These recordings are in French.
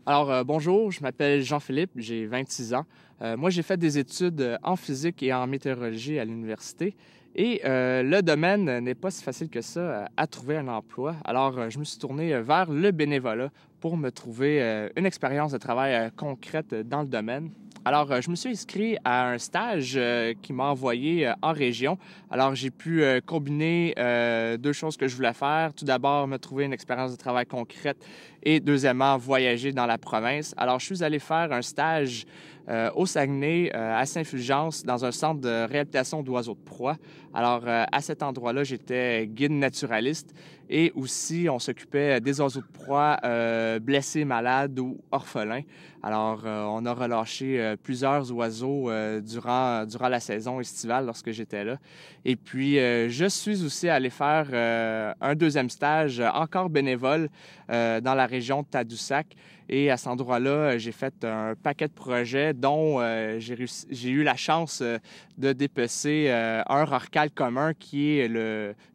Bonjour, je m'appelle Jean-Philippe, j'ai 26 ans. Moi, j'ai fait des études en physique et en météorologie à l'université. Le domaine n'est pas si facile que ça à trouver un emploi. Je me suis tourné vers le bénévolat pour me trouver une expérience de travail concrète dans le domaine. Je me suis inscrit à un stage qui m'a envoyé en région. J'ai pu combiner deux choses que je voulais faire. Tout d'abord, me trouver une expérience de travail concrète et deuxièmement, voyager dans la province. Je suis allé faire un stage au Saguenay, à Saint-Fulgence, dans un centre de réhabilitation d'oiseaux de proie. À cet endroit-là, j'étais guide naturaliste et aussi, on s'occupait des oiseaux de proie blessés, malades ou orphelins. On a relâché plusieurs oiseaux durant la saison estivale lorsque j'étais là. Je suis aussi allé faire un deuxième stage, encore bénévole, dans la région de Tadoussac. Et à cet endroit-là, j'ai fait un paquet de projets dont j'ai eu la chance de dépecer un rorqual commun qui est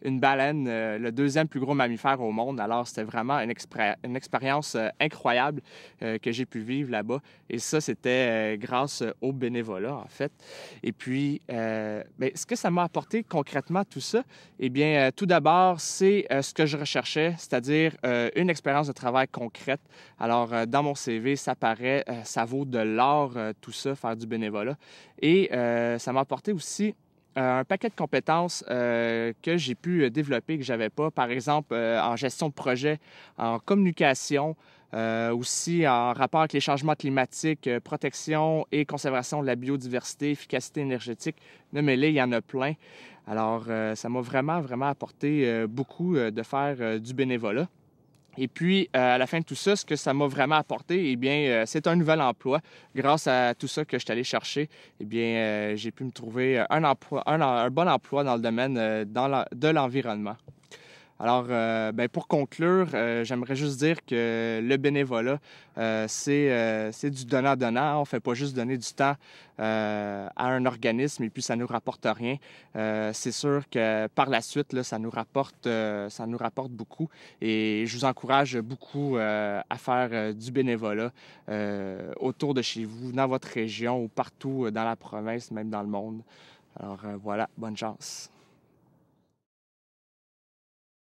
une baleine, le deuxième plus gros mammifère au monde. C'était vraiment une expérience incroyable que j'ai pu vivre là-bas. Et ça, c'était grâce au bénévolat, en fait. Ce que ça m'a apporté concrètement, tout ça, tout d'abord, c'est ce que je recherchais, c'est-à-dire une expérience de travail concrète. Dans mon CV, ça paraît, ça vaut de l'or, tout ça, faire du bénévolat. Ça m'a apporté aussi un paquet de compétences que j'ai pu développer, que j'avais pas. Par exemple, en gestion de projet, en communication, aussi en rapport avec les changements climatiques, protection et conservation de la biodiversité, efficacité énergétique. Nommez-les, il y en a plein. Ça m'a vraiment apporté beaucoup de faire du bénévolat. À la fin de tout ça, ce que ça m'a vraiment apporté, c'est un nouvel emploi. Grâce à tout ça que je suis allé chercher, j'ai pu me trouver un bon emploi dans le domaine de l'environnement. Pour conclure, j'aimerais juste dire que le bénévolat, c'est du donnant-donnant. On ne fait pas juste donner du temps à un organisme et puis ça ne nous rapporte rien. C'est sûr que par la suite, là, ça nous rapporte beaucoup et je vous encourage beaucoup à faire du bénévolat autour de chez vous, dans votre région ou partout dans la province, même dans le monde. Voilà, bonne chance.